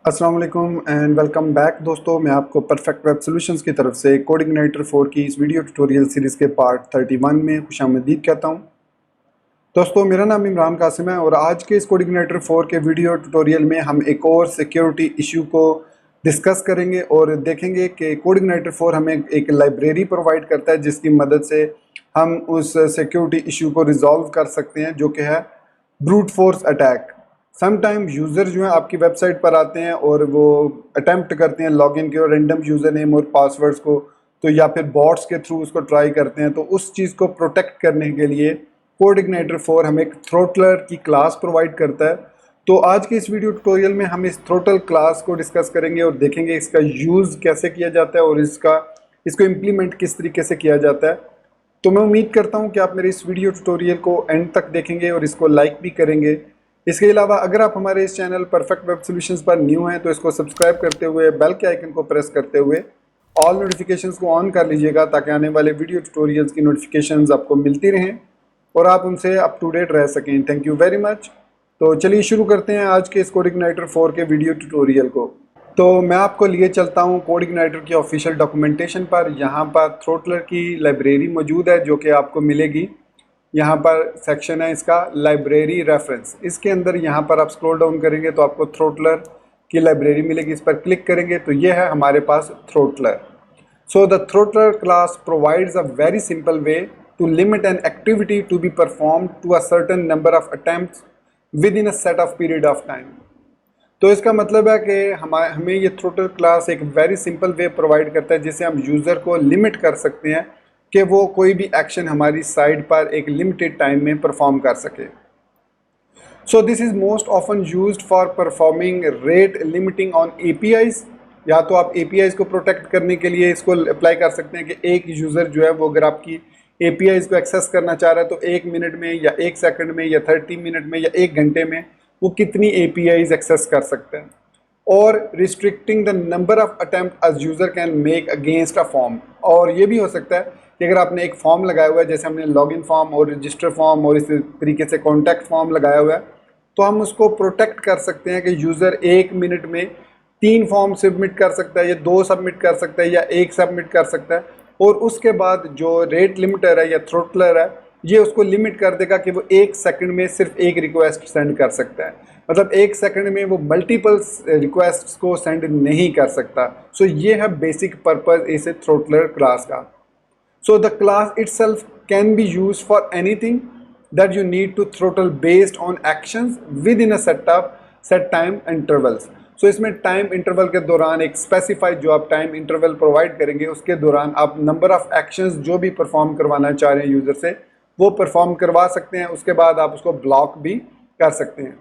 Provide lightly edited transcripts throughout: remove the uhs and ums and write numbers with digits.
अस्सलाम वालेकुम and welcome back दोस्तों। मैं आपको परफेक्ट वेब सॉल्यूशंस की तरफ से कोडिंगनाइटर 4 की इस वीडियो ट्यूटोरियल सीरीज़ के पार्ट 31 में खुशामदीद कहता हूं। दोस्तों, मेरा नाम इमरान कासिम है और आज के इस कोडिंगनाइटर 4 के वीडियो ट्यूटोरियल में हम एक और सिक्योरिटी इशू को डिस्कस करेंगे और देखेंगे कि कोडिंगनाइटर 4 हमें एक लाइब्रेरी प्रोवाइड करता है जिसकी मदद से हम उस सिक्योरिटी इशू को रिजॉल्व कर सकते हैं, जो कि है brute force attack. Sometime user जो है आपकी वेबसाइट पर आते हैं और वो अटैम्प्ट करते हैं लॉगिन के और रैंडम यूज़र नेम और पासवर्ड्स को, तो या फिर बॉट्स के थ्रू उसको ट्राई करते हैं। तो उस चीज़ को प्रोटेक्ट करने के लिए कोडिग्नाइटर 4 हमें एक थ्रोटलर की क्लास प्रोवाइड करता है। तो आज के इस वीडियो ट्यूटोरियल में हम इस थ्रोटल क्लास को डिस्कस करेंगे और देखेंगे इसका यूज़ कैसे किया जाता है और इसको इम्प्लीमेंट किस तरीके से किया जाता है। तो मैं उम्मीद करता हूं कि आप मेरे इस वीडियो ट्यूटोरियल को एंड तक देखेंगे और इसको लाइक भी करेंगे। इसके अलावा अगर आप हमारे इस चैनल परफेक्ट वेब सॉल्यूशंस पर न्यू हैं तो इसको सब्सक्राइब करते हुए बेल के आइकन को प्रेस करते हुए ऑल नोटिफिकेशंस को ऑन कर लीजिएगा, ताकि आने वाले वीडियो ट्यूटोरियल्स की नोटिफिकेशंस आपको मिलती रहें और आप उनसे अप टू डेट रह सकें। Thank you very much. तो चलिए शुरू करते हैं आज के इस कोडिग्नाइटर 4 के वीडियो ट्यूटोरियल को। तो मैं आपको लिए चलता हूं कोडिग्नाइटर की ऑफिशियल डॉक्यूमेंटेशन पर। यहाँ पर थ्रोटलर की लाइब्रेरी मौजूद है जो कि आपको मिलेगी। यहाँ पर सेक्शन है इसका लाइब्रेरी रेफरेंस। इसके अंदर यहाँ पर आप स्क्रॉल डाउन करेंगे तो आपको थ्रोटलर की लाइब्रेरी मिलेगी। इस पर क्लिक करेंगे तो ये है हमारे पास throttler. So the throttler class provides a very simple way to limit an activity to be perform to a certain number of attempts within a set of period of time. तो इसका मतलब है कि हमें ये throttle class एक very simple way provide करता है जिससे हम यूज़र को लिमिट कर सकते हैं कि वो कोई भी एक्शन हमारी साइट पर एक लिमिटेड टाइम में परफॉर्म कर सके। So this is most often used for performing rate limiting on APIs. या तो आप एपीआईज को प्रोटेक्ट करने के लिए इसको अप्लाई कर सकते हैं कि एक यूज़र जो है वो अगर आपकी एपीआईज को एक्सेस करना चाह रहा है तो 1 मिनट में या 1 सेकंड में या 30 मिनट में या 1 घंटे में वो कितनी एपीआईज एक्सेस कर सकते हैं। और restricting the number of attempt as user can make against a form. और ये भी हो सकता है कि अगर आपने एक फॉर्म लगाया हुआ है, जैसे हमने लॉगिन फॉर्म और रजिस्टर फॉर्म और इस तरीके से कॉन्टैक्ट फॉर्म लगाया हुआ है, तो हम उसको प्रोटेक्ट कर सकते हैं कि यूज़र 1 मिनट में 3 फॉर्म सबमिट कर सकता है या 2 सबमिट कर सकता है या 1 सबमिट कर सकता है। और उसके बाद जो रेट लिमिटर है या थ्रोटलर है, ये उसको लिमिट कर देगा कि वो 1 सेकंड में सिर्फ एक रिक्वेस्ट सेंड कर सकता है। मतलब 1 सेकंड में वो मल्टीपल रिक्वेस्ट्स को सेंड नहीं कर सकता। सो ये है बेसिक पर्पज़ इस थ्रोटलर क्लास का। So the class itself can be used for anything that you need to throttle based on actions within a set time intervals. So इसमें टाइम इंटरवल के दौरान एक स्पेसिफाइड जो आप टाइम इंटरवल प्रोवाइड करेंगे उसके दौरान आप नंबर ऑफ एक्शंस जो भी परफॉर्म करवाना चाह रहे हैं यूज़र से वो परफॉर्म करवा सकते हैं। उसके बाद आप उसको ब्लॉक भी कर सकते हैं।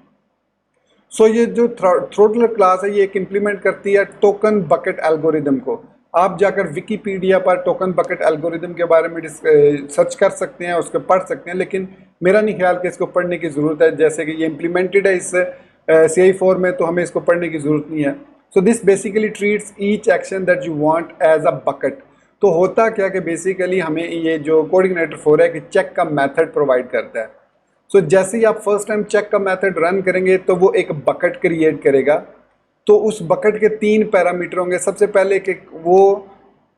सो ये जो थ्रोटलर क्लास है ये एक इम्प्लीमेंट करती है टोकन बकेट एल्गोरिदम को। आप जाकर विकीपीडिया पर टोकन बकेट एल्गोरिदम के बारे में सर्च कर सकते हैं, उसको पढ़ सकते हैं, लेकिन मेरा नहीं ख्याल कि इसको पढ़ने की ज़रूरत है। जैसे कि ये इम्प्लीमेंटेड है इस CI4 में, तो हमें इसको पढ़ने की ज़रूरत नहीं है। So this basically treats each action that you want as a bucket. तो होता क्या कि बेसिकली हमें ये जो कोडिग्नाइटर 4 है कि चेक का मेथड प्रोवाइड करता है। सो जैसे ही आप फर्स्ट टाइम चेक का मेथड रन करेंगे तो वो एक बकेट क्रिएट करेगा। तो उस बकेट के 3 पैरामीटर होंगे। सबसे पहले कि वो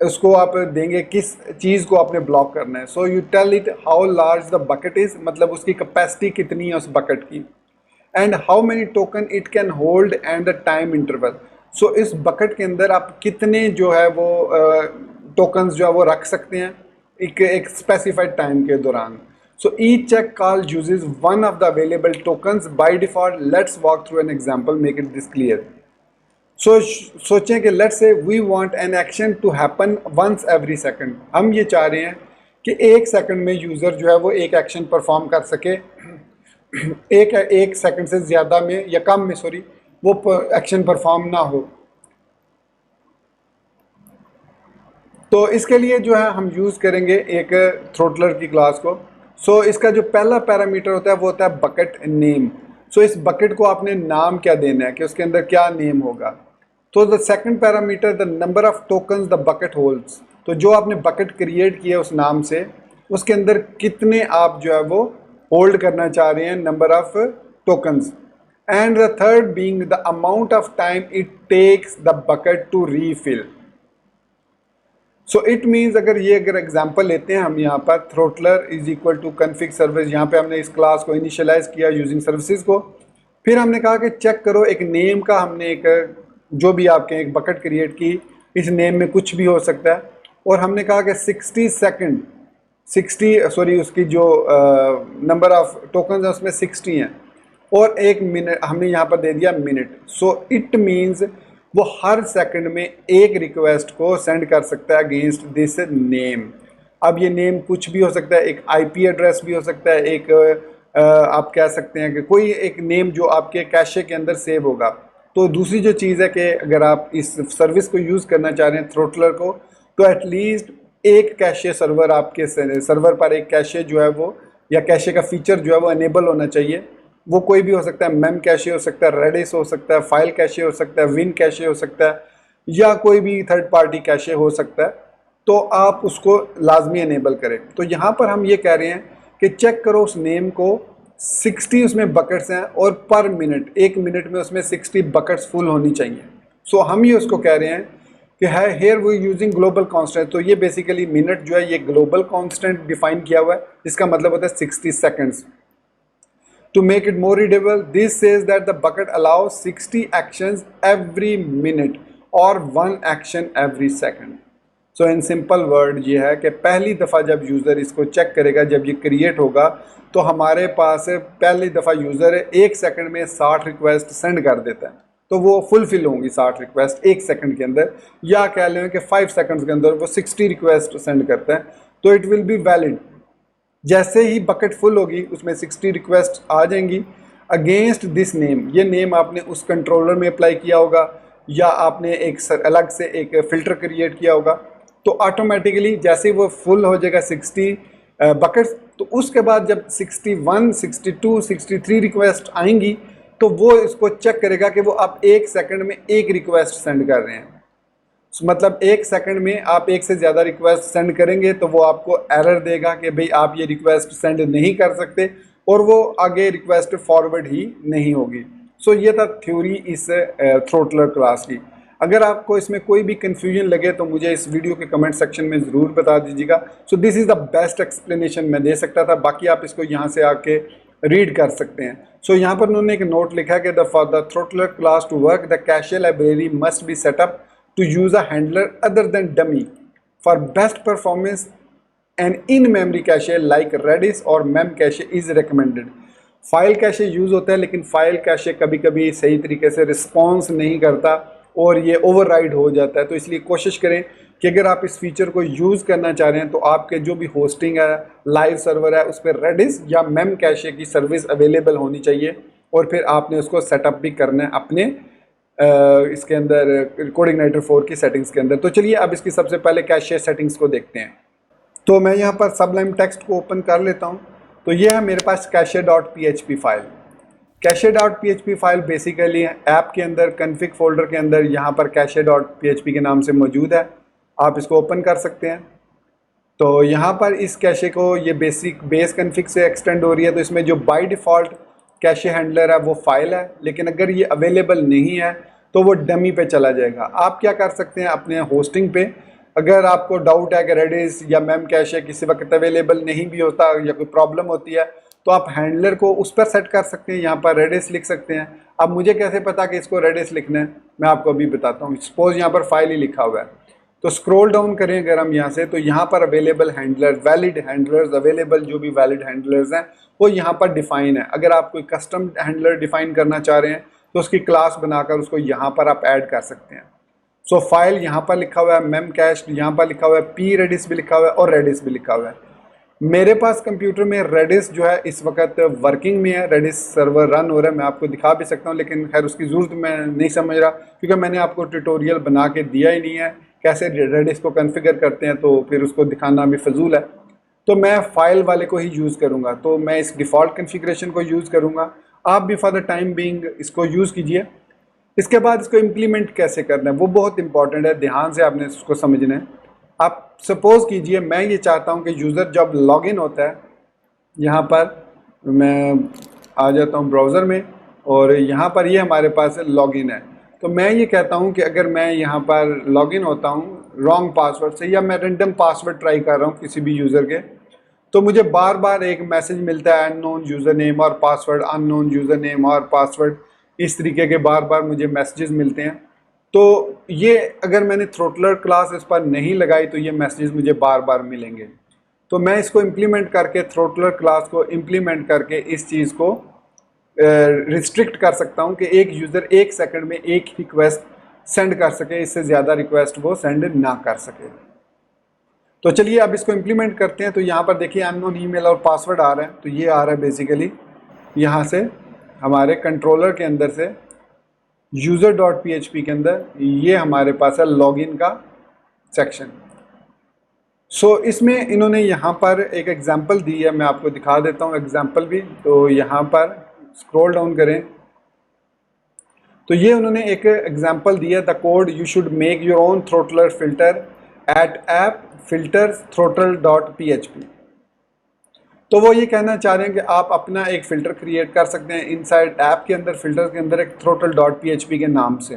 उसको आप देंगे किस चीज़ को आपने ब्लॉक करना है। So you tell it how large the bucket is, मतलब उसकी कैपेसिटी कितनी है उस बकेट की, and how many token it can hold and the time interval. So इस बकेट के अंदर आप कितने जो है वो टोकन्स जो है वो रख सकते हैं एक स्पेसिफाइड टाइम के दौरान। So each check call uses one of the available tokens by default. Let's walk through an example, make it this clear. So सोचें कि let's say we want an action to happen once every second. हम ये चाह रहे हैं कि 1 second में user जो है वो एक एक्शन परफॉर्म कर सके। एक सेकंड से ज़्यादा में या कम में वो एक्शन परफॉर्म ना हो। तो इसके लिए जो है हम यूज़ करेंगे एक थ्रोटलर की क्लास को। सो इसका जो पहला पैरामीटर होता है वो होता है बकेट नेम। सो इस बकेट को आपने नाम क्या देना है कि उसके अंदर क्या नेम होगा। तो the second parameter the number of tokens the bucket holds. तो जो आपने बकेट क्रिएट किया उस नाम से उसके अंदर कितने आप जो है वो होल्ड करना चाह रहे हैं number of tokens. and the third being the amount of time it takes the bucket to refill. So it means अगर एग्जांपल लेते हैं हम यहाँ पर throttler is equal to config service, यहाँ पे हमने इस क्लास को इनिशियलाइज किया यूजिंग सर्विसेज को, फिर हमने कहा कि चेक करो एक नेम का, हमने एक जो भी आपके एक बकेट क्रिएट की, इस नेम में कुछ भी हो सकता है, और हमने कहा कि 60 सेकंड उसकी जो नंबर ऑफ टोकन है उसमें 60 हैं, और 1 मिनट हमने यहाँ पर दे दिया मिनट। सो इट मीन्स वो हर सेकंड में एक रिक्वेस्ट को सेंड कर सकता है अगेंस्ट दिस नेम। अब ये नेम कुछ भी हो सकता है, एक आईपी एड्रेस भी हो सकता है, एक आप कह सकते हैं कि कोई एक नेम जो आपके कैशे के अंदर सेव होगा। तो दूसरी जो चीज़ है कि अगर आप इस सर्विस को यूज़ करना चाह रहे हैं थ्रोटलर को, तो एटलीस्ट एक कैशे सर्वर, आपके सर्वर पर एक कैशे जो है वो, या कैशे का फीचर जो है वो अनेबल होना चाहिए। वो कोई भी हो सकता है, मेम कैशे हो सकता है, रेडिस हो सकता है, फाइल कैशे हो सकता है, विन कैशे हो सकता है, या कोई भी थर्ड पार्टी कैशे हो सकता है। तो आप उसको लाजमी अनेबल करें। तो यहाँ पर हम ये कह रहे हैं कि चेक करो उस नेम को, 60 उसमें बकेट्स हैं और पर मिनट, 1 मिनट में उसमें 60 बकेट्स फुल होनी चाहिए। सो हम ये उसको कह रहे हैं कि है हेयर वो यूजिंग ग्लोबल कांस्टेंट। तो ये बेसिकली मिनट जो है ये ग्लोबल कांस्टेंट डिफाइन किया हुआ है, इसका मतलब होता है 60 seconds. To make it more readable, this says that the bucket allows 60 actions every minute or 1 action every second. So in simple word ये है कि पहली दफ़ा जब यूज़र इसको चेक करेगा, जब ये क्रिएट होगा, तो हमारे पास पहली दफ़ा यूज़र 1 सेकंड में 60 रिक्वेस्ट सेंड कर देता है। तो वो फुलफिल होंगी 60 रिक्वेस्ट 1 सेकंड के अंदर, या कह लें कि 5 सेकंड्स के अंदर वो 60 रिक्वेस्ट सेंड करता है। तो इट विल बी वैलिड। जैसे ही बकेट फुल होगी उसमें 60 रिक्वेस्ट आ जाएंगी अगेंस्ट दिस नेम। ये नेम आपने उस कंट्रोलर में अप्लाई किया होगा, या आपने एक अलग से एक फ़िल्टर क्रिएट किया होगा। तो ऑटोमेटिकली जैसे वो फुल हो जाएगा 60 बकेट्स, तो उसके बाद जब 61, 62, 63 रिक्वेस्ट आएंगी, तो वो इसको चेक करेगा कि वो आप 1 सेकंड में एक रिक्वेस्ट सेंड कर रहे हैं। मतलब 1 सेकंड में आप एक से ज़्यादा रिक्वेस्ट सेंड करेंगे तो वो आपको एरर देगा कि भाई आप ये रिक्वेस्ट सेंड नहीं कर सकते, और वो आगे रिक्वेस्ट फॉरवर्ड ही नहीं होगी। सो ये था थ्योरी इस थ्रोटलर क्लास की। अगर आपको इसमें कोई भी कन्फ्यूजन लगे तो मुझे इस वीडियो के कमेंट सेक्शन में ज़रूर बता दीजिएगा। So this is the best explanation मैं दे सकता था, बाकी आप इसको यहाँ से आके रीड कर सकते हैं। सो यहाँ पर उन्होंने एक नोट लिखा कि for the throttler class to work the cache library must be setup to use a handler other than dummy for best performance, and in-memory cache like Redis or mem cache is recommended. File cache use होता है, लेकिन file cache कभी कभी सही तरीके से response नहीं करता और ये ओवरराइड हो जाता है। तो इसलिए कोशिश करें कि अगर आप इस फीचर को यूज़ करना चाह रहे हैं तो आपके जो भी होस्टिंग है, लाइव सर्वर है, उस पर रेडिस या मेम कैशे की सर्विस अवेलेबल होनी चाहिए, और फिर आपने उसको सेटअप भी करना है अपने इसके अंदर कोडिग्नाइटर 4 की सेटिंग्स के अंदर। तो चलिए अब इसकी सबसे पहले कैशे सेटिंग्स को देखते हैं। तो मैं यहाँ पर सबलाइम टेक्स्ट को ओपन कर लेता हूँ। तो ये है मेरे पास cache.php file. cache.php file basically app के अंदर कन्फिग फोल्डर के अंदर यहाँ पर cache.php के नाम से मौजूद है, आप इसको ओपन कर सकते हैं। तो यहाँ पर इस कैशे को ये बेस कन्फिग से एक्सटेंड हो रही है, तो इसमें जो बाय डिफ़ॉल्ट कैशे हैंडलर है वो फाइल है, लेकिन अगर ये अवेलेबल नहीं है तो वो डमी पे चला जाएगा। आप क्या कर सकते हैं अपने होस्टिंग पे, अगर आपको डाउट है कि रेडिस या मेम कैशे किसी वक्त अवेलेबल नहीं भी होता या कोई प्रॉब्लम होती है, तो आप हैंडलर को उस पर सेट कर सकते हैं, यहाँ पर रेडिस लिख सकते हैं। अब मुझे कैसे पता कि इसको रेडिस लिखना है, मैं आपको अभी बताता हूँ। सपोज यहाँ पर फाइल ही लिखा हुआ है, तो स्क्रॉल डाउन करें अगर हम यहाँ से, तो यहाँ पर available handler, valid handlers available, जो भी वैलिड हैंडलर्स हैं वो यहाँ पर डिफाइन है। अगर आप कोई कस्टम हैंडलर डिफाइन करना चाह रहे हैं तो उसकी क्लास बनाकर उसको यहाँ पर आप ऐड कर सकते हैं। सो फाइल यहाँ पर लिखा हुआ है, मेम कैश यहाँ पर लिखा हुआ है, पी रेडिस भी लिखा हुआ है और रेडिस भी लिखा हुआ है। मेरे पास कंप्यूटर में रेडिस जो है इस वक्त वर्किंग में है, रेडिस सर्वर रन हो रहा है। मैं आपको दिखा भी सकता हूँ, लेकिन खैर उसकी ज़रूरत मैं नहीं समझ रहा, क्योंकि मैंने आपको ट्यूटोरियल बना के दिया ही नहीं है कैसे रेडिस को कॉन्फ़िगर करते हैं, तो फिर उसको दिखाना भी फजूल है। तो मैं फाइल वाले को ही यूज़ करूँगा, तो मैं इस डिफ़ॉल्ट कॉन्फ़िगरेशन को यूज़ करूँगा। आप भी फॉर द टाइम बीइंग इसको यूज़ कीजिए। इसके बाद इसको इम्प्लीमेंट कैसे करना है वो बहुत इंपॉर्टेंट है, ध्यान से आपने इसको समझना है। आप सपोज़ कीजिए मैं ये चाहता हूँ कि यूज़र जब लॉगिन होता है, यहाँ पर मैं आ जाता हूँ ब्राउज़र में, और यहाँ पर ये हमारे पास लॉगिन है। तो मैं ये कहता हूँ कि अगर मैं यहाँ पर लॉगिन होता हूँ रॉन्ग पासवर्ड से, या मैं रेंडम पासवर्ड ट्राई कर रहा हूँ किसी भी यूज़र के, तो मुझे बार बार एक मैसेज मिलता है अननोन यूज़र नेम और पासवर्ड, अननोन यूज़र नेम और पासवर्ड, इस तरीके के बार बार मुझे मैसेजेस मिलते हैं। तो ये अगर मैंने थ्रोटलर क्लास इस पर नहीं लगाई तो ये मैसेजेस मुझे बार बार मिलेंगे। तो मैं इसको इम्प्लीमेंट करके, थ्रोटलर क्लास को इम्प्लीमेंट करके इस चीज़ को रिस्ट्रिक्ट कर सकता हूँ कि एक यूज़र 1 सेकंड में एक रिक्वेस्ट सेंड कर सके, इससे ज़्यादा रिक्वेस्ट वो सेंड ना कर सके। तो चलिए अब इसको इम्प्लीमेंट करते हैं। तो यहाँ पर देखिए अननोन ईमेल और पासवर्ड आ रहा है। तो ये आ रहा है बेसिकली यहाँ से हमारे कंट्रोलर के अंदर से user.php के अंदर, ये हमारे पास है लॉगिन का सेक्शन। सो इसमें इन्होंने यहाँ पर एक एग्जांपल दी है, मैं आपको दिखा देता हूँ एग्जांपल भी। तो यहाँ पर स्क्रॉल डाउन करें तो ये उन्होंने एक एग्जांपल दिया, the code you should make your own throttler filter at app filters throttle.php। तो वो ये कहना चाह रहे हैं कि आप अपना एक फ़िल्टर क्रिएट कर सकते हैं इनसाइड ऐप के अंदर, फिल्टर के अंदर, एक throttle.php के नाम से।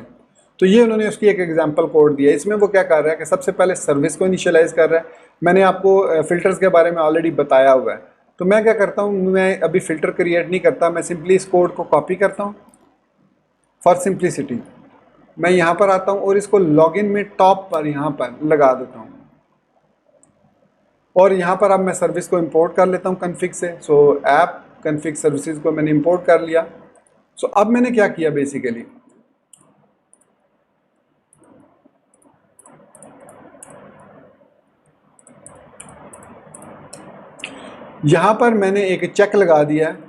तो ये उन्होंने उसकी एक एग्जांपल कोड दिया। इसमें वो क्या कर रहा है कि सबसे पहले सर्विस को इनिशियलाइज़ कर रहा है। मैंने आपको फ़िल्टर्स के बारे में ऑलरेडी बताया हुआ है। तो मैं क्या करता हूँ, मैं अभी फ़िल्टर क्रिएट नहीं करता, मैं सिंपली इस कोड को कॉपी करता हूँ फॉर सिंप्लिसिटी। मैं यहाँ पर आता हूँ और इसको लॉगिन में टॉप पर यहाँ पर लगा देता हूँ, और यहाँ पर अब मैं सर्विस को इंपोर्ट कर लेता हूँ कन्फिग से। सो ऐप कन्फिग सर्विसेज को मैंने इंपोर्ट कर लिया। सो अब मैंने क्या किया बेसिकली, यहाँ पर मैंने एक चेक लगा दिया है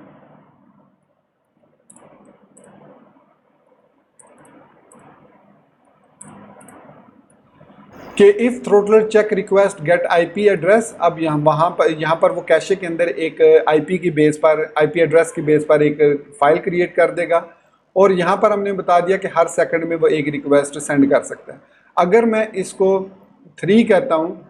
कि if throttler check request get IP address. अब यहाँ पर वो कैशे के अंदर एक आईपी की बेस पर, आईपी एड्रेस की बेस पर एक फाइल क्रिएट कर देगा, और यहाँ पर हमने बता दिया कि हर सेकंड में वो एक रिक्वेस्ट सेंड कर सकता है। अगर मैं इसको 3 कहता हूँ,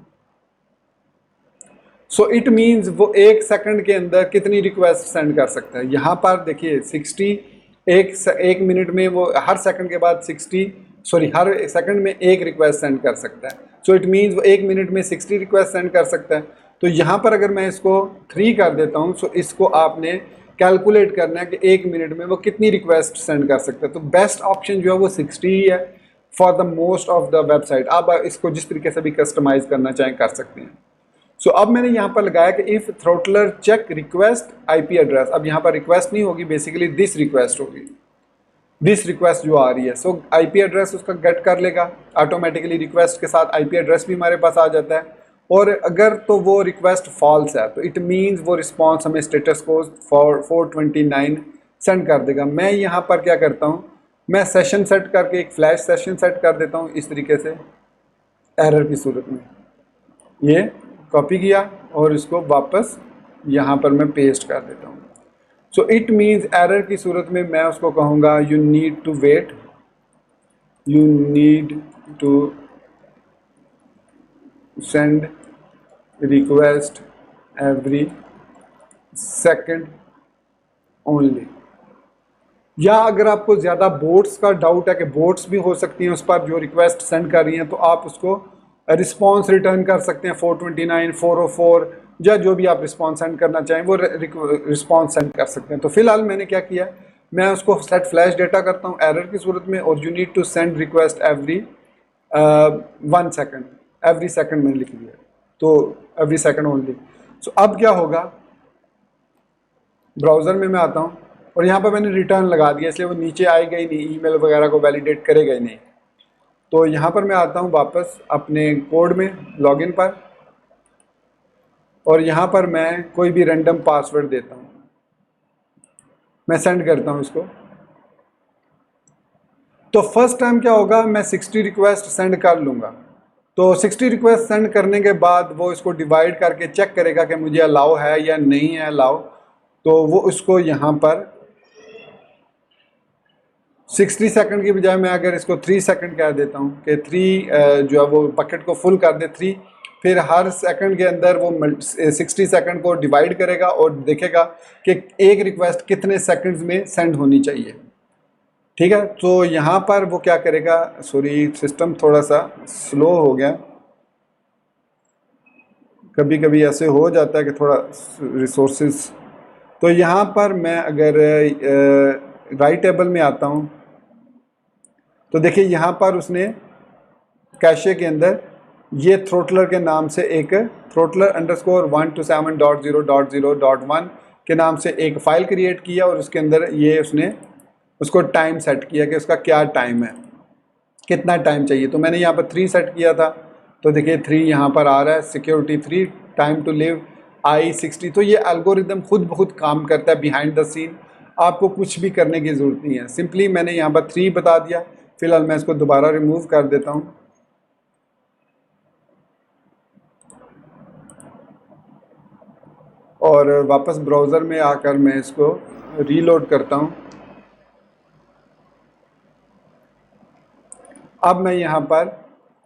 सो इट मीन्स वो 1 सेकंड के अंदर कितनी रिक्वेस्ट सेंड कर सकता है। यहाँ पर देखिए 60, एक मिनट में वो हर सेकंड के बाद हर सेकंड में एक रिक्वेस्ट सेंड कर सकता है। सो इट मीन्स वो 1 मिनट में 60 रिक्वेस्ट सेंड कर सकता है। तो यहाँ पर अगर मैं इसको 3 कर देता हूँ, सो इसको आपने कैलकुलेट करना है कि 1 मिनट में वो कितनी रिक्वेस्ट सेंड कर सकता है। तो बेस्ट ऑप्शन जो है वो 60 ही है for the most of the website. आप इसको जिस तरीके से भी कस्टमाइज़ करना चाहें कर सकते हैं। सो अब मैंने यहाँ पर लगाया कि if throttler check request IP address. अब यहाँ पर रिक्वेस्ट नहीं होगी, बेसिकली दिस रिक्वेस्ट होगी, दिस रिक्वेस्ट जो आ रही है। सो आईपी एड्रेस उसका गेट कर लेगा ऑटोमेटिकली, रिक्वेस्ट के साथ आईपी एड्रेस भी हमारे पास आ जाता है। और अगर तो वो रिक्वेस्ट फॉल्स है तो इट मीन्स वो रिस्पॉन्स हमें स्टेटस को 429 सेंड कर देगा। मैं यहाँ पर क्या करता हूँ, मैं सेशन सेट करके एक फ्लैश सेशन सेट कर देता हूँ इस तरीके से, एरर की सूरत में। ये कॉपी किया और इसको वापस यहाँ पर मैं पेस्ट कर देता हूँ। सो इट मीन्स एरर की सूरत में मैं उसको कहूँगा you need to wait, you need to send request every second only. या अगर आपको ज़्यादा बोट्स का डाउट है कि बोट्स भी हो सकती हैं उस पर जो रिक्वेस्ट सेंड कर रही हैं, तो आप उसको रिस्पॉन्स रिटर्न कर सकते हैं 429, 404, या जो भी आप रिस्पॉन्स सेंड करना चाहें वो रिस्पॉन्स सेंड कर सकते हैं। तो फिलहाल मैंने क्या किया, मैं उसको सेट फ्लैश डेटा करता हूँ एरर की सूरत में, और you need to send request every 1 second, every second मैंने लिख दिया, तो एवरी सेकंड ओनली। सो अब क्या होगा, ब्राउज़र में मैं आता हूँ और यहाँ पर मैंने रिटर्न लगा दिया, इसलिए वो नीचे आएगा ही नहीं, ईमेल वगैरह को वैलिडेट करेगा ही नहीं। तो यहाँ पर मैं आता हूँ वापस अपने कोड में, लॉगिन पर, और यहाँ पर मैं कोई भी रैंडम पासवर्ड देता हूँ, मैं सेंड करता हूँ इसको। तो फर्स्ट टाइम क्या होगा, मैं 60 रिक्वेस्ट सेंड कर लूँगा। तो 60 रिक्वेस्ट सेंड करने के बाद वो इसको डिवाइड करके चेक करेगा कि मुझे अलाउ है या नहीं है अलाउ। तो वो उसको यहाँ पर 60 सेकंड की बजाय मैं अगर इसको 3 सेकंड कह देता हूँ कि 3 जो है वो बकेट को फुल कर दे 3, फिर हर सेकंड के अंदर वो 60 सेकंड को डिवाइड करेगा और देखेगा कि एक रिक्वेस्ट कितने सेकंड्स में सेंड होनी चाहिए। ठीक है, तो यहाँ पर वो क्या करेगा, सॉरी सिस्टम थोड़ा सा स्लो हो गया, कभी कभी ऐसे हो जाता है कि थोड़ा रिसोर्सेज। तो यहाँ पर मैं अगर राइट टेबल में आता हूँ तो देखिए यहाँ पर उसने कैशे के अंदर ये थ्रोटलर के नाम से एक throttler_127.0.0.1 के नाम से एक फ़ाइल क्रिएट किया और उसके अंदर ये उसने उसको टाइम सेट किया कि उसका क्या टाइम है, कितना टाइम चाहिए। तो मैंने यहाँ पर 3 सेट किया था, तो देखिए 3 यहाँ पर आ रहा है, security 3, time to live I60। तो ये एल्गोरिदम खुद बहुत काम करता है बिहाइंड द सीन, आपको कुछ भी करने की ज़रूरत नहीं है। सिंपली मैंने यहाँ पर 3 बता दिया। फिलहाल मैं इसको दोबारा रिमूव कर देता हूँ और वापस ब्राउज़र में आकर मैं इसको रीलोड करता हूँ। अब मैं यहाँ पर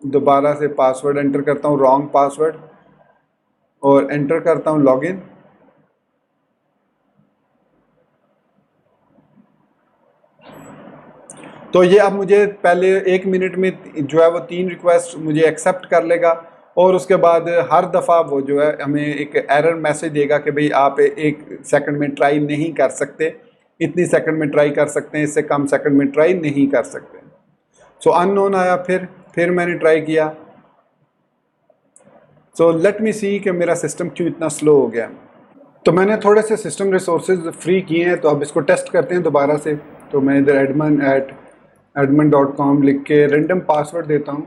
दोबारा से पासवर्ड एंटर करता हूँ, रॉन्ग पासवर्ड, और एंटर करता हूँ लॉगिन। तो ये अब मुझे पहले 1 मिनट में जो है वो 3 रिक्वेस्ट मुझे एक्सेप्ट कर लेगा और उसके बाद हर दफ़ा वो जो है हमें एक एरर मैसेज देगा कि भाई आप 1 सेकंड में ट्राई नहीं कर सकते, इतनी सेकंड में ट्राई कर सकते हैं, इससे कम सेकंड में ट्राई नहीं कर सकते। सो अननोन आया, फिर मैंने ट्राई किया। सो लेट मी सी कि मेरा सिस्टम क्यों इतना स्लो हो गया। तो मैंने थोड़े से सिस्टम रिसोर्सेज फ्री किए हैं, तो अब इसको टेस्ट करते हैं दोबारा से। तो मैं इधर admin.com लिख के रेंडम पासवर्ड देता हूँ।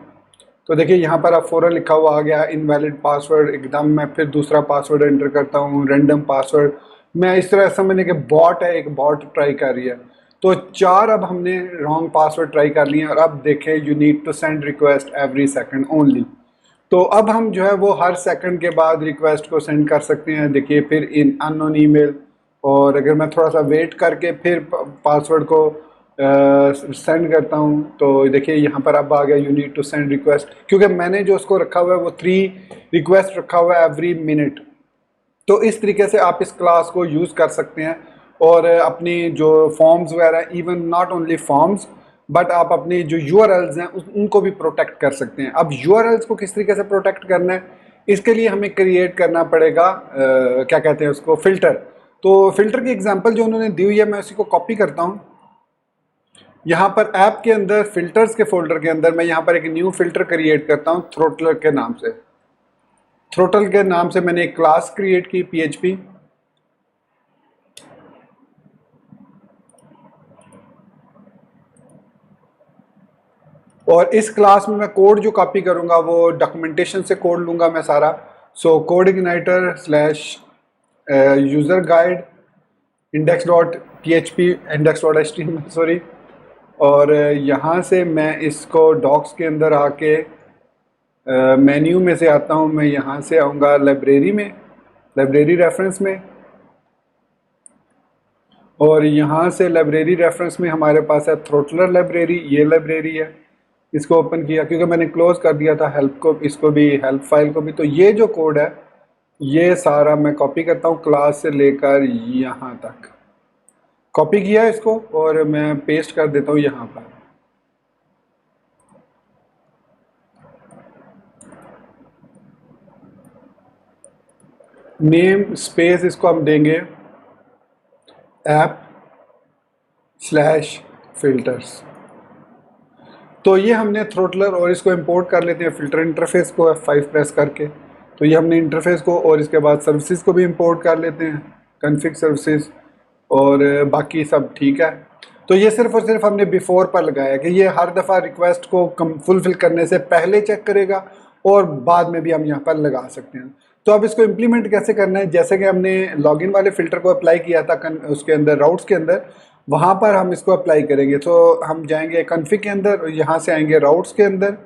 तो देखिए यहाँ पर अब फ़ौरन लिखा हुआ आ गया इनवैलिड पासवर्ड। एकदम मैं फिर दूसरा पासवर्ड एंटर करता हूँ, रेंडम पासवर्ड। मैं इस तरह समझने के बॉट है, एक बॉट ट्राई कर रही है। तो 4 अब हमने रॉन्ग पासवर्ड ट्राई कर लिए और अब देखें you need to send request every second only. तो अब हम जो है वो हर सेकंड के बाद रिक्वेस्ट को सेंड कर सकते हैं। देखिए फिर इन अननोन ईमेल, और अगर मैं थोड़ा सा वेट करके फिर पासवर्ड को सेंड करता हूँ तो देखिए यहाँ पर अब आ गया you need to send request, क्योंकि मैंने जो उसको रखा हुआ है वो 3 रिक्वेस्ट रखा हुआ है एवरी मिनट। तो इस तरीके से आप इस क्लास को यूज़ कर सकते हैं और अपनी जो फॉर्म्स वगैरह, even not only forms but आप अपनी जो यूआरएल्स हैं उनको भी प्रोटेक्ट कर सकते हैं। अब यूआरएल्स को किस तरीके से प्रोटेक्ट करना है, इसके लिए हमें क्रिएट करना पड़ेगा क्या कहते हैं उसको, फ़िल्टर। तो फ़िल्टर की एग्जांपल जो उन्होंने दी हुई है मैं उसी को कॉपी करता हूँ। यहाँ पर ऐप के अंदर फ़िल्टर्स के फोल्डर के अंदर मैं यहाँ पर एक न्यू फ़िल्टर क्रिएट करता हूँ थ्रोटलर के नाम से। थ्रोटल के नाम से मैंने एक क्लास क्रिएट की PHP, और इस क्लास में मैं कोड जो कॉपी करूँगा वो डॉक्यूमेंटेशन से कोड लूँगा मैं सारा। So code igniter slash user guide index.php index.html sorry, और यहाँ से मैं इसको डॉक्स के अंदर आके मेन्यू में से आता हूँ। मैं यहाँ से आऊँगा लाइब्रेरी में, लाइब्रेरी रेफरेंस में, और यहाँ से लाइब्रेरी रेफरेंस में हमारे पास है थ्रोटलर लाइब्रेरी। ये लाइब्रेरी है, इसको ओपन किया क्योंकि मैंने क्लोज कर दिया था हेल्प को, इसको भी, हेल्प फाइल को भी। तो ये जो कोड है ये सारा मैं कॉपी करता हूँ क्लास से लेकर यहाँ तक, कॉपी किया इसको और मैं पेस्ट कर देता हूँ यहाँ पर। नेम स्पेस इसको हम देंगे ऐप स्लैश फिल्टर्स। तो ये हमने थ्रोटलर, और इसको इंपोर्ट कर लेते हैं फिल्टर इंटरफेस को F5 प्रेस करके। तो ये हमने इंटरफेस को, और इसके बाद सर्विसेज को भी इंपोर्ट कर लेते हैं, कन्फिग सर्विसेज, और बाकी सब ठीक है। तो ये सिर्फ और सिर्फ हमने बिफोर पर लगाया कि ये हर दफ़ा रिक्वेस्ट को फुलफिल करने से पहले चेक करेगा और बाद में भी हम यहाँ पर लगा सकते हैं। तो अब इसको इम्प्लीमेंट कैसे करना है, जैसे कि हमने लॉगिन वाले फ़िल्टर को अप्लाई किया था उसके अंदर राउट्स के अंदर, वहाँ पर हम इसको अप्लाई करेंगे। तो हम जाएंगे कन्फिग के अंदर, यहाँ से आएंगे राउट्स के अंदर,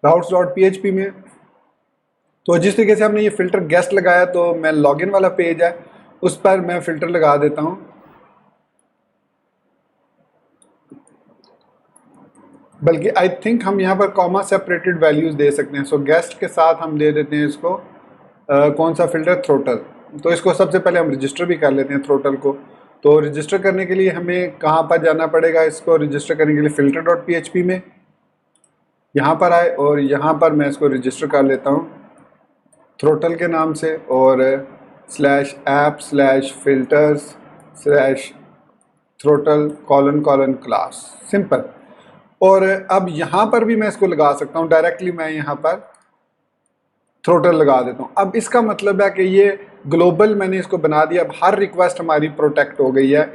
routes.php में। तो जिस तरीके से हमने ये फ़िल्टर गेस्ट लगाया, तो मैं लॉगिन वाला पेज है उस पर मैं फ़िल्टर लगा देता हूँ। बल्कि आई थिंक हम यहाँ पर कॉमा सेपरेटेड वैल्यूज़ दे सकते हैं। सो गेस्ट के साथ हम दे देते हैं इसको कौन सा फ़िल्टर, थ्रोटल। तो इसको सबसे पहले हम रजिस्टर भी कर लेते हैं थ्रोटल को। तो रजिस्टर करने के लिए हमें कहाँ पर जाना पड़ेगा, इसको रजिस्टर करने के लिए फ़िल्टर डॉट PHP में यहाँ पर आए और यहाँ पर मैं इसको रजिस्टर कर लेता हूँ थ्रोटल के नाम से और /app/filters/throttle : क्लास, सिंपल। और अब यहाँ पर भी मैं इसको लगा सकता हूँ डायरेक्टली, मैं यहाँ पर थ्रोटल लगा देता हूँ। अब इसका मतलब है कि ये ग्लोबल मैंने इसको बना दिया। अब हर रिक्वेस्ट हमारी प्रोटेक्ट हो गई है,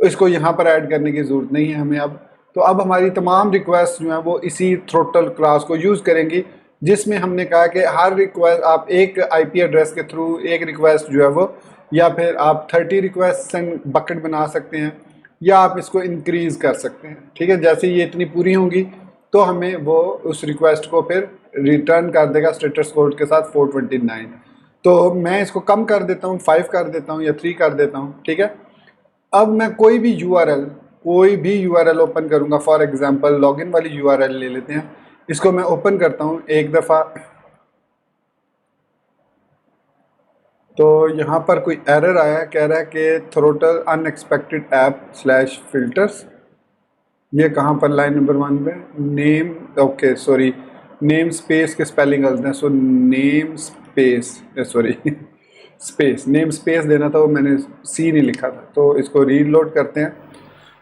इसको यहाँ पर ऐड करने की ज़रूरत नहीं है हमें अब। तो अब हमारी तमाम रिक्वेस्ट जो है वो इसी थ्रोटल क्लास को यूज़ करेंगी, जिसमें हमने कहा कि हर रिक्वेस्ट आप एक IP एड्रेस के थ्रू एक रिक्वेस्ट जो है वो, या फिर आप 30 रिक्वेस्ट एंड बकेट बना सकते हैं, या आप इसको इंक्रीज़ कर सकते हैं। ठीक है, जैसे ये इतनी पूरी होंगी तो हमें वो उस रिक्वेस्ट को फिर रिटर्न कर देगा स्टेटस कोड के साथ 429। तो मैं इसको कम कर देता हूँ, 5 कर देता हूँ या 3 कर देता हूँ। ठीक है, अब मैं कोई भी URL ओपन करूँगा। फॉर एग्जांपल लॉगिन वाली URL ले लेते हैं, इसको मैं ओपन करता हूँ एक दफ़ा। तो यहाँ पर कोई एरर आया, कह रहा है कि थ्रोटल अनएक्सपेक्टेड ऐप/फिल्टर्स। ये कहाँ पर, लाइन नंबर 1 पे name, okay sorry, name space के स्पेलिंग गलत है। So name space, sorry space, name space देना था, वो मैंने C नहीं लिखा था। तो इसको रीलोड करते हैं।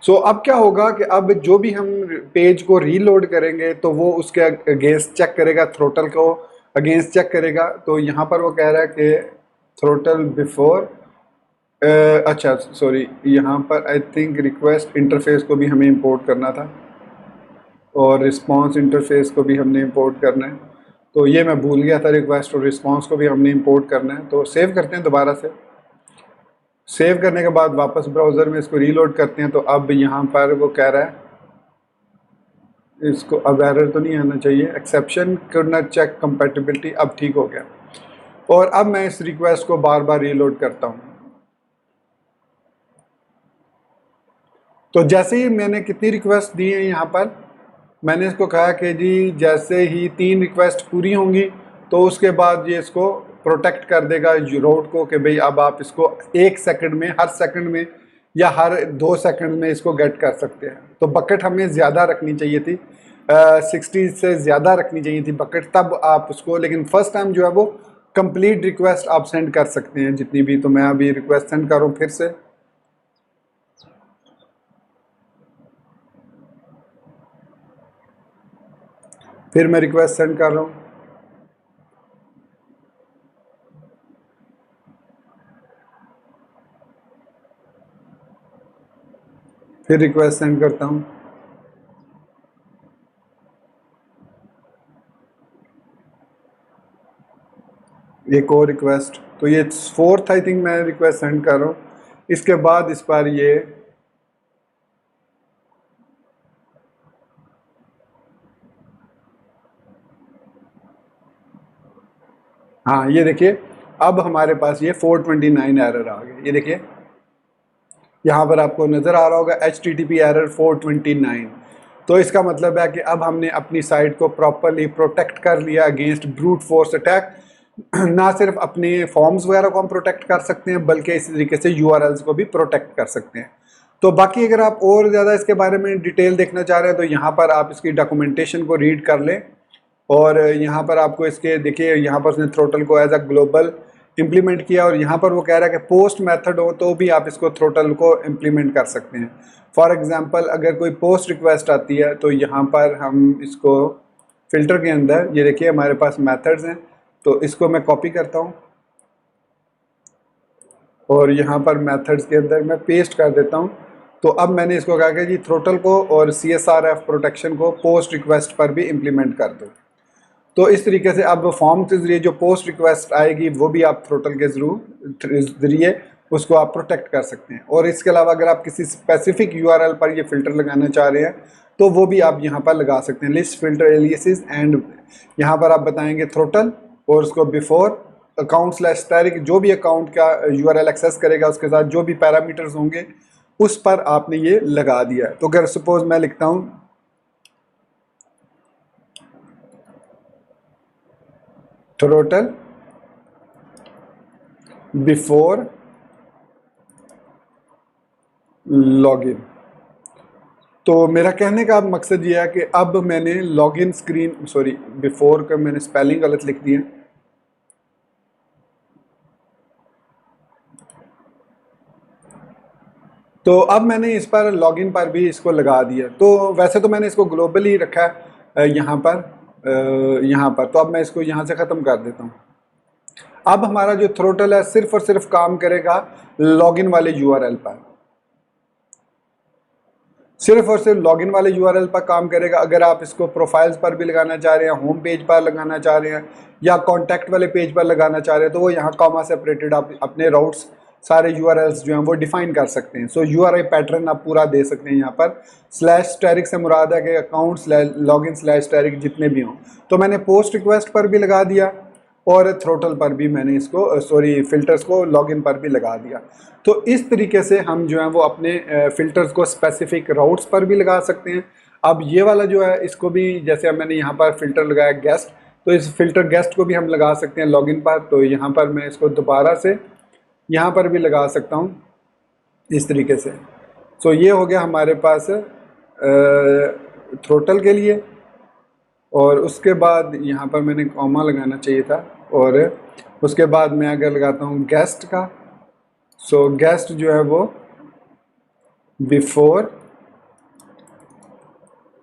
सो अब क्या होगा कि अब जो भी हम पेज को रीलोड करेंगे तो वो उसके अगेंस्ट चेक करेगा, थ्रोटल को अगेंस्ट चेक करेगा। तो यहाँ पर वो कह रहा है कि थ्रोटल बिफोर, अच्छा सॉरी, यहाँ पर आई थिंक रिक्वेस्ट इंटरफेस को भी हमें इंपोर्ट करना था और रिस्पांस इंटरफेस को भी हमने इंपोर्ट करना है। तो ये मैं भूल गया था, रिक्वेस्ट और रिस्पांस को भी हमने इंपोर्ट करना है। तो सेव करते हैं दोबारा से। सेव करने के बाद वापस ब्राउज़र में इसको रीलोड करते हैं। तो अब यहाँ पर वो कह रहा है, इसको अब एरर तो नहीं आना चाहिए, exception could not check compatibility, अब ठीक हो गया। और अब मैं इस रिक्वेस्ट को बार बार रीलोड करता हूँ। तो जैसे ही मैंने कितनी रिक्वेस्ट दी है, यहाँ पर मैंने इसको कहा कि जी जैसे ही 3 रिक्वेस्ट पूरी होंगी तो उसके बाद ये इसको प्रोटेक्ट कर देगा रोड को, कि भाई अब आप इसको 1 सेकंड में, हर सेकंड में या हर 2 सेकंड में इसको गेट कर सकते हैं। तो बकेट हमें ज़्यादा रखनी चाहिए थी, 60 से ज़्यादा रखनी चाहिए थी बकेट, तब आप उसको, लेकिन फर्स्ट टाइम जो है वो कंप्लीट रिक्वेस्ट आप सेंड कर सकते हैं जितनी भी। तो मैं अभी रिक्वेस्ट सेंड कर रहा हूँ फिर से। फिर मैं रिक्वेस्ट सेंड कर रहा हूँ। फिर रिक्वेस्ट सेंड करता हूँ। एक और रिक्वेस्ट, तो ये 4th आई थिंक मैं रिक्वेस्ट सेंड कर रहा हूँ। इसके बाद इस पर ये हाँ, ये देखिए अब हमारे पास ये 429 एरर आ गए। ये देखिए यहाँ पर आपको नज़र आ रहा होगा HTTP एरर 429। तो इसका मतलब है कि अब हमने अपनी साइट को प्रॉपरली प्रोटेक्ट कर लिया अगेंस्ट ब्रूट फोर्स अटैक। ना सिर्फ अपने फॉर्म्स वगैरह को हम प्रोटेक्ट कर सकते हैं, बल्कि इसी तरीके से URLs को भी प्रोटेक्ट कर सकते हैं। तो बाकी अगर आप और ज़्यादा इसके बारे में डिटेल देखना चाह रहे हैं तो यहाँ पर आप इसकी डॉक्यूमेंटेशन को रीड कर लें। और यहाँ पर आपको इसके देखिए, यहाँ पर उसने थ्रोटल को एज अ ग्लोबल इम्प्लीमेंट किया, और यहाँ पर वो कह रहा है कि पोस्ट मेथड हो तो भी आप इसको थ्रोटल को इम्प्लीमेंट कर सकते हैं। फॉर एग्जांपल अगर कोई पोस्ट रिक्वेस्ट आती है तो यहाँ पर हम इसको फ़िल्टर के अंदर, ये देखिए हमारे पास मेथड्स हैं, तो इसको मैं कॉपी करता हूँ और यहाँ पर मेथड्स के अंदर मैं पेस्ट कर देता हूँ। तो अब मैंने इसको कहा कि जी थ्रोटल को और CSRF प्रोटेक्शन को पोस्ट रिक्वेस्ट पर भी इम्प्लीमेंट कर दो। तो इस तरीके से अब फॉर्म के ज़रिए जो पोस्ट रिक्वेस्ट आएगी वो भी आप थ्रोटल के ज़रिए उसको आप प्रोटेक्ट कर सकते हैं। और इसके अलावा अगर आप किसी स्पेसिफिक URL पर ये फ़िल्टर लगाना चाह रहे हैं तो वो भी आप यहाँ पर लगा सकते हैं, लिस्ट फिल्टर एलियासेस, एंड यहाँ पर आप बताएंगे थ्रोटल और उसको बिफोर अकाउंट/तारीख, जो भी अकाउंट का URL एक्सेस करेगा उसके साथ जो भी पैरामीटर्स होंगे उस पर आपने ये लगा दिया है। तो अगर सपोज मैं लिखता हूँ थ्रोटल बिफोर लॉगिन। तो मेरा कहने का मकसद ये है कि अब मैंने लॉगिन स्क्रीन, सॉरी बिफोर का मैंने स्पेलिंग गलत लिख दी है। तो अब मैंने इस पर लॉगिन पर भी इसको लगा दिया। तो वैसे तो मैंने इसको ग्लोबली रखा है यहाँ पर, तो अब मैं इसको यहाँ से ख़त्म कर देता हूँ। अब हमारा जो थ्रोटल है सिर्फ और सिर्फ काम करेगा लॉगिन वाले यूआरएल पर, सिर्फ और सिर्फ लॉगिन वाले यूआरएल पर काम करेगा। अगर आप इसको प्रोफाइल्स पर भी लगाना चाह रहे हैं, होम पेज पर लगाना चाह रहे हैं या कॉन्टैक्ट वाले पेज पर लगाना चाह रहे हैं, तो वो यहाँ कॉमा सेपरेटेड आप अपने राउट्स सारे यूआरएल्स जो हैं वो डिफाइन कर सकते हैं। सो यूआरएल पैटर्न आप पूरा दे सकते हैं यहाँ पर। /* से मुराद है कि अकाउंट /login/* जितने भी हों। तो मैंने पोस्ट रिक्वेस्ट पर भी लगा दिया और थ्रोटल पर भी मैंने इसको फ़िल्टर्स को लॉगिन पर भी लगा दिया। तो इस तरीके से हम जो है वो अपने फ़िल्टर्स को स्पेसिफिक राउट्स पर भी लगा सकते हैं। अब ये वाला जो है इसको भी, जैसे अब मैंने यहाँ पर फ़िल्टर लगाया गेस्ट, तो इस फ़िल्टर गेस्ट को भी हम लगा सकते हैं लॉगिन पर। तो यहाँ पर मैं इसको दोबारा से यहाँ पर भी लगा सकता हूँ इस तरीके से। सो ये हो गया हमारे पास थ्रोटल के लिए। और उसके बाद यहाँ पर मैंने कॉमा लगाना चाहिए था, और उसके बाद मैं अगर लगाता हूँ गेस्ट का, सो गेस्ट जो है वो बिफोर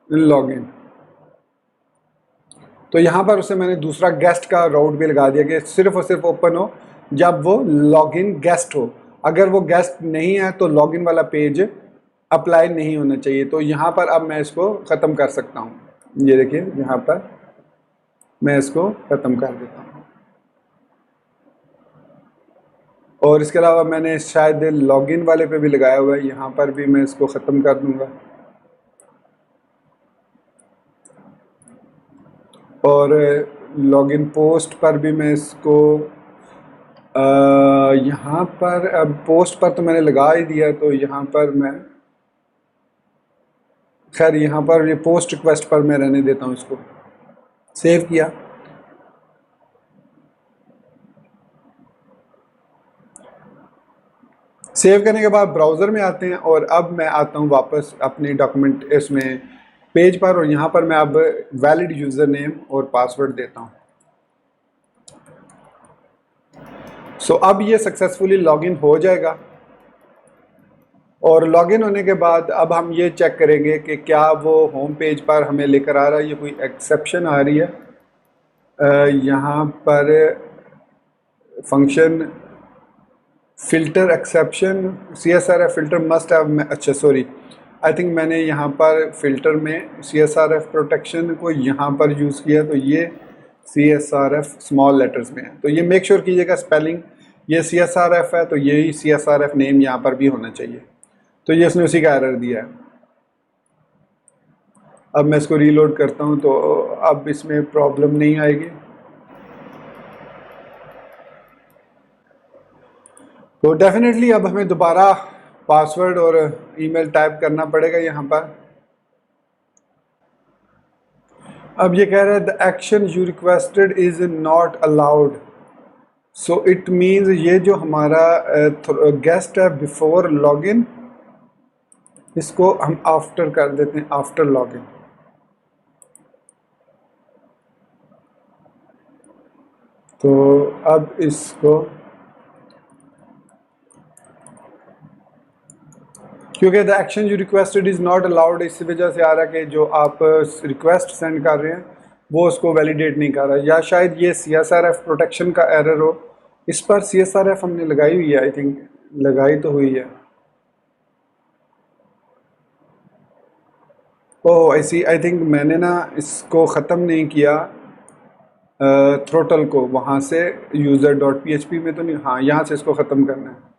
लॉगिन। तो यहाँ पर उसे मैंने दूसरा गेस्ट का राउट भी लगा दिया कि सिर्फ और सिर्फ ओपन हो जब वो लॉगिन गेस्ट हो। अगर वो गेस्ट नहीं है तो लॉगिन वाला पेज अप्लाई नहीं होना चाहिए। तो यहाँ पर अब मैं इसको ख़त्म कर सकता हूँ। ये देखिए यहाँ पर मैं इसको ख़त्म कर देता हूँ। और इसके अलावा मैंने शायद लॉगिन वाले पे भी लगाया हुआ है, यहाँ पर भी मैं इसको ख़त्म कर दूँगा। और लॉगिन पोस्ट पर भी मैं इसको यहाँ पर, अब पोस्ट पर तो मैंने लगा ही दिया, तो यहाँ पर मैं खैर यहाँ पर ये पोस्ट रिक्वेस्ट पर मैं रहने देता हूँ इसको। सेव किया। सेव करने के बाद ब्राउज़र में आते हैं और अब मैं आता हूँ वापस अपने डॉक्यूमेंट इसमें पेज पर, और यहाँ पर मैं अब वैलिड यूज़र नेम और पासवर्ड देता हूँ। सो अब ये सक्सेसफुली लॉगिन हो जाएगा। और लॉगिन होने के बाद अब हम ये चेक करेंगे कि क्या वो होम पेज पर हमें लेकर आ रहा है, ये कोई एक्सेप्शन आ रही है। यहाँ पर function filter exception CSRF filter must have, अच्छा सॉरी, आई थिंक मैंने यहाँ पर फ़िल्टर में CSRF प्रोटेक्शन को यहाँ पर यूज़ किया, तो ये CSRF स्मॉल लेटर्स में है। तो ये मेक श्योर कीजिएगा स्पेलिंग ये CSRF है, तो यही CSRF नेम यहाँ पर भी होना चाहिए। तो ये उसने उसी का एरर दिया है। अब मैं इसको रीलोड करता हूँ तो अब इसमें प्रॉब्लम नहीं आएगी। तो डेफिनेटली अब हमें दोबारा पासवर्ड और ईमेल टाइप करना पड़ेगा यहाँ पर। अब ये कह रहा है the action you requested is not allowed. So it means ये जो हमारा गेस्ट है बिफोर लॉगिन, इसको हम आफ्टर कर देते हैं, आफ्टर लॉगिन। तो अब इसको, क्योंकि the action you requested is not allowed, इस वजह से आ रहा है कि जो आप रिक्वेस्ट सेंड कर रहे हैं वो उसको वैलिडेट नहीं कर रहा, या शायद ये CSRF प्रोटेक्शन का एरर हो। इस पर CSRF हमने लगाई हुई है, आई थिंक लगाई तो हुई है। ओह ऐसी, आई थिंक मैंने ना इसको ख़त्म नहीं किया थ्रोटल को, वहाँ से user.php में तो नहीं, हाँ यहाँ से इसको ख़त्म करना है।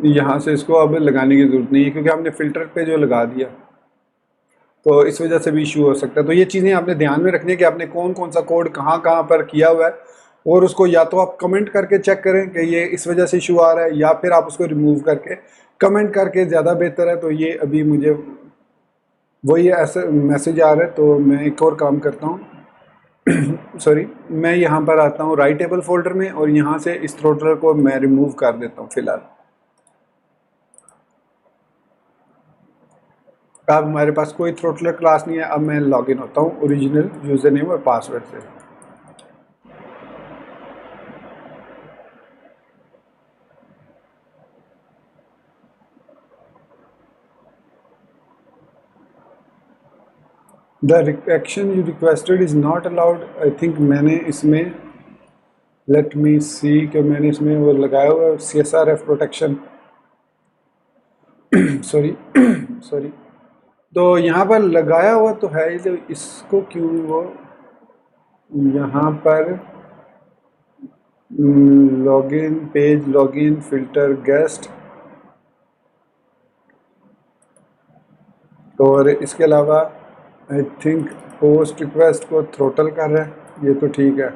यहाँ से इसको अब लगाने की ज़रूरत नहीं है क्योंकि हमने फ़िल्टर पे जो लगा दिया, तो इस वजह से भी इशू हो सकता है। तो ये चीज़ें आपने ध्यान में रखनी है कि आपने कौन कौन सा कोड कहाँ कहाँ पर किया हुआ है, और उसको या तो आप कमेंट करके चेक करें कि ये इस वजह से इशू आ रहा है, या फिर आप उसको रिमूव करके कमेंट करके ज़्यादा बेहतर है। तो ये अभी मुझे वही ऐसे मैसेज आ रहा है। तो मैं एक और काम करता हूँ सॉरी, मैं यहाँ पर आता हूँ राइट टेबल फोल्डर में और यहाँ से इस थ्रोटलर को मैं रिमूव कर देता हूँ फिलहाल। अब हमारे पास कोई थ्रोटलर क्लास नहीं है। अब मैं लॉगिन होता हूँ ओरिजिनल यूज़र नेम और पासवर्ड से। The action you requested is not allowed. I think मैंने इसमें, लेट मी सी, कि मैंने इसमें वो लगाया हुआ है CSRF प्रोटेक्शन सॉरी सॉरी। तो यहाँ पर लगाया हुआ तो है ही, तो इसको क्यों वो यहाँ पर login page, login filter, guest, और इसके अलावा आई थिंक पोस्ट रिक्वेस्ट को थ्रोटल कर रहा है। ये तो ठीक है,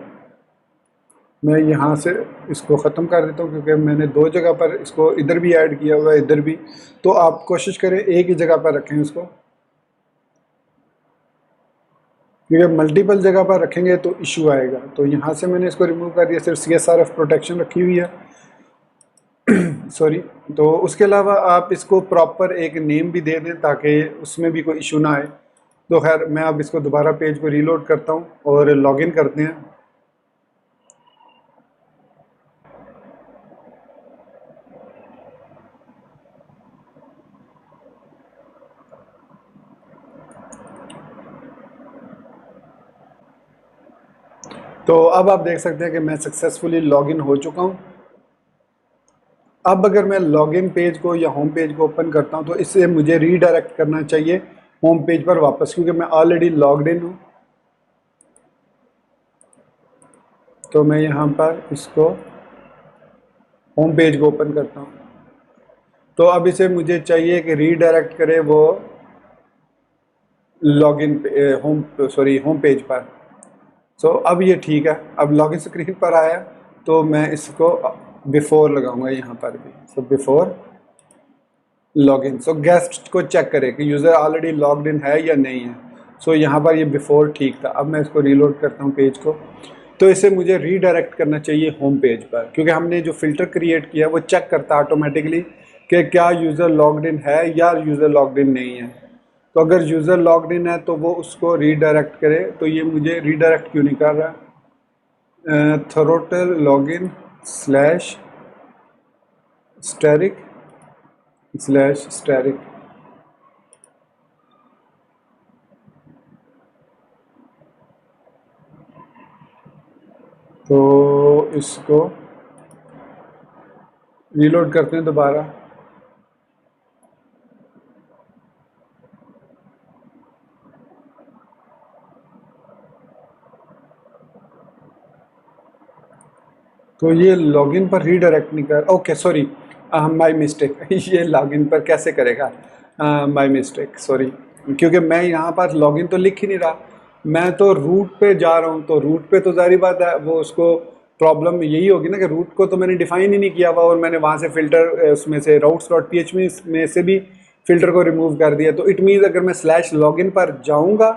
मैं यहाँ से इसको ख़त्म कर देता हूँ क्योंकि मैंने दो जगह पर इसको इधर भी ऐड किया हुआ है, इधर भी। तो आप कोशिश करें एक ही जगह पर रखें इसको, क्योंकि मल्टीपल जगह पर रखेंगे तो इशू आएगा। तो यहाँ से मैंने इसको रिमूव कर दिया, सिर्फ CSRF प्रोटेक्शन रखी हुई है सॉरी। तो उसके अलावा आप इसको प्रॉपर एक नेम भी दे दें ताकि उसमें भी कोई इशू ना आए। तो खैर मैं अब इसको दोबारा पेज को रीलोड करता हूँ और लॉगिन करते हैं। तो अब आप देख सकते हैं कि मैं सक्सेसफुली लॉगिन हो चुका हूँ। अब अगर मैं लॉगिन पेज को या होम पेज को ओपन करता हूँ तो इससे मुझे रीडायरेक्ट करना चाहिए होम पेज पर वापस, क्योंकि मैं ऑलरेडी लॉग्ड इन हूँ। तो मैं यहाँ पर इसको होम पेज को ओपन करता हूँ। तो अब इसे मुझे चाहिए कि रीडायरेक्ट करे वो लॉगिन होम पेज पर। सो अब ये ठीक है, अब लॉगिन स्क्रीन पर आया। तो मैं इसको बिफोर लगाऊंगा यहाँ पर भी। सो बिफोर लॉगिन, सो गेस्ट को चेक करें कि यूज़र ऑलरेडी लॉग्ड इन है या नहीं है। सो यहाँ पर ये बिफोर ठीक था। अब मैं इसको रीलोड करता हूँ पेज को। तो इसे मुझे रीडायरेक्ट करना चाहिए होम पेज पर, क्योंकि हमने जो फ़िल्टर क्रिएट किया वो चेक करता ऑटोमेटिकली कि क्या यूज़र लॉग्ड इन है या यूज़र लॉग्ड इन नहीं है। तो अगर यूज़र लॉग्ड इन है तो वो उसको रीडायरेक्ट करे। तो ये मुझे रीडायरेक्ट क्यों नहीं कर रहा? Throttle login slash asterisk slash asterisk. तो इसको रीलोड करते हैं दोबारा। तो ये लॉगिन पर रीडायरेक्ट नहीं कर, ओके सॉरी, माय मिस्टेक ये लॉगिन पर कैसे करेगा? माय मिस्टेक सॉरी, क्योंकि मैं यहाँ पर लॉगिन तो लिख ही नहीं रहा, मैं तो रूट पे जा रहा हूँ। तो रूट पे तो जारी बात है वो उसको प्रॉब्लम यही होगी ना कि रूट को तो मैंने डिफाइन ही नहीं किया हुआ और मैंने वहाँ से फ़िल्टर उसमें से routes.php में से भी फ़िल्टर को रिमूव कर दिया। तो इट मीन्स अगर मैं स्लैश लॉगिन पर जाऊँगा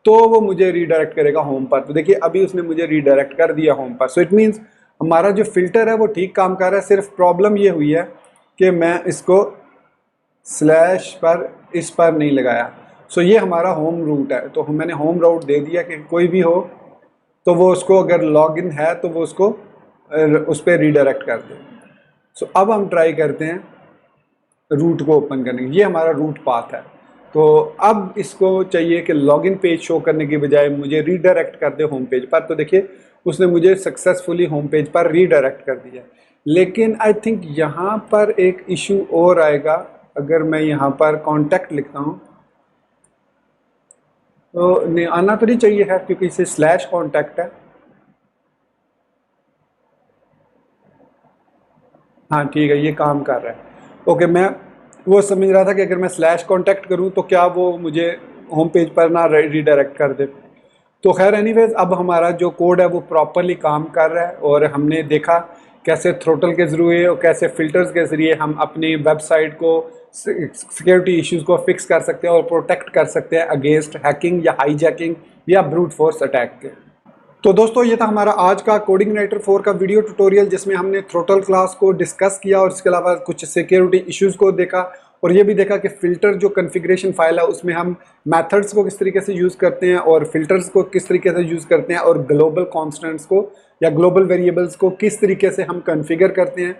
तो वो मुझे रीडायरेक्ट करेगा होम पर। तो देखिए अभी उसने मुझे रीडायरेक्ट कर दिया होम पर। सो इट मीन्स हमारा जो फ़िल्टर है वो ठीक काम कर रहा है। सिर्फ प्रॉब्लम ये हुई है कि मैं इसको स्लैश पर इस पर नहीं लगाया। सो ये हमारा होम रूट है। तो मैंने होम रूट दे दिया कि कोई भी हो तो वो उसको अगर लॉगिन है तो वो उसको उस पर रीडायरेक्ट कर दे। सो अब हम ट्राई करते हैं रूट को ओपन करने की। ये हमारा रूट पाथ है। तो अब इसको चाहिए कि लॉगिन पेज शो करने की बजाय मुझे रीडायरेक्ट कर दे होम पेज पर। तो देखिए उसने मुझे सक्सेसफुली होम पेज पर रीडायरेक्ट कर दिया। लेकिन आई थिंक यहाँ पर एक इशू और आएगा। अगर मैं यहाँ पर कॉन्टैक्ट लिखता हूँ तो नहीं आना तो नहीं चाहिए है, क्योंकि इसे स्लैश कॉन्टैक्ट है। हाँ ठीक है, ये काम कर रहा है। ओके, मैं वो समझ रहा था कि अगर मैं स्लैश कॉन्टैक्ट करूँ तो क्या वो मुझे होम पेज पर ना रीडायरेक्ट कर दे। तो खैर एनीवेज अब हमारा जो कोड है वो प्रॉपरली काम कर रहा है और हमने देखा कैसे थ्रोटल के ज़रिए और कैसे फ़िल्टर्स के ज़रिए हम अपनी वेबसाइट को सिक्योरिटी इश्यूज को फिक्स कर सकते हैं और प्रोटेक्ट कर सकते हैं अगेंस्ट हैकिंग या हाईजैकिंग या ब्रूट फोर्स अटैक के। तो दोस्तों ये था हमारा आज का कोडिंगनाइटर 4 का वीडियो ट्यूटोरियल, जिसमें हमने थ्रोटल क्लास को डिस्कस किया और इसके अलावा कुछ सिक्योरिटी इश्यूज को देखा और ये भी देखा कि फ़िल्टर जो कॉन्फ़िगरेशन फाइल है उसमें हम मेथड्स को किस तरीके से यूज़ करते हैं और फिल्टर्स को किस तरीके से यूज़ करते हैं और ग्लोबल कॉन्स्टेंट्स को या ग्लोबल वेरिएबल्स को किस तरीके से हम कॉन्फ़िगर करते हैं।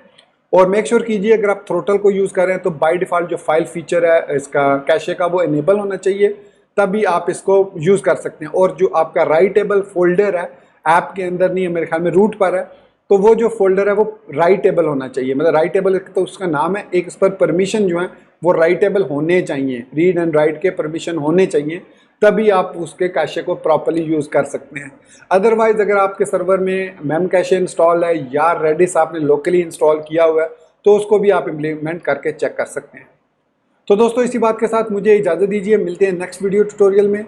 और मेक श्योर कीजिए अगर आप थ्रोटल को यूज़ कर रहे हैं तो बाय डिफ़ॉल्ट जो फाइल फीचर है इसका कैशे का वो इनेबल होना चाहिए, तभी आप इसको यूज़ कर सकते हैं। और जो आपका राइटेबल फोल्डर है ऐप के अंदर नहीं है, मेरे ख्याल में रूट पर है, तो वो जो फोल्डर है वो राइटेबल होना चाहिए। मतलब राइटेबल तो उसका नाम है, एक इस पर परमिशन जो है वो राइटेबल होने चाहिए, रीड एंड राइट के परमिशन होने चाहिए, तभी आप उसके कैशे को प्रॉपर्ली यूज़ कर सकते हैं। अदरवाइज़ अगर आपके सर्वर में मेम कैशे इंस्टॉल है या रेडिस आपने लोकली इंस्टॉल किया हुआ है तो उसको भी आप इम्प्लीमेंट करके चेक कर सकते हैं। तो दोस्तों इसी बात के साथ मुझे इजाज़त दीजिए, मिलते हैं नेक्स्ट वीडियो ट्यूटोरियल में।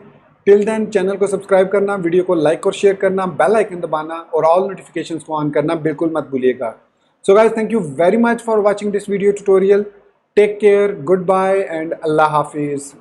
टिल देन चैनल को सब्सक्राइब करना, वीडियो को लाइक और शेयर करना, बेल आइकन दबाना और ऑल नोटिफिकेशंस को ऑन करना बिल्कुल मत भूलिएगा। So guys, thank you very much for watching this video tutorial. Take care, good bye and Allah हाफिज़।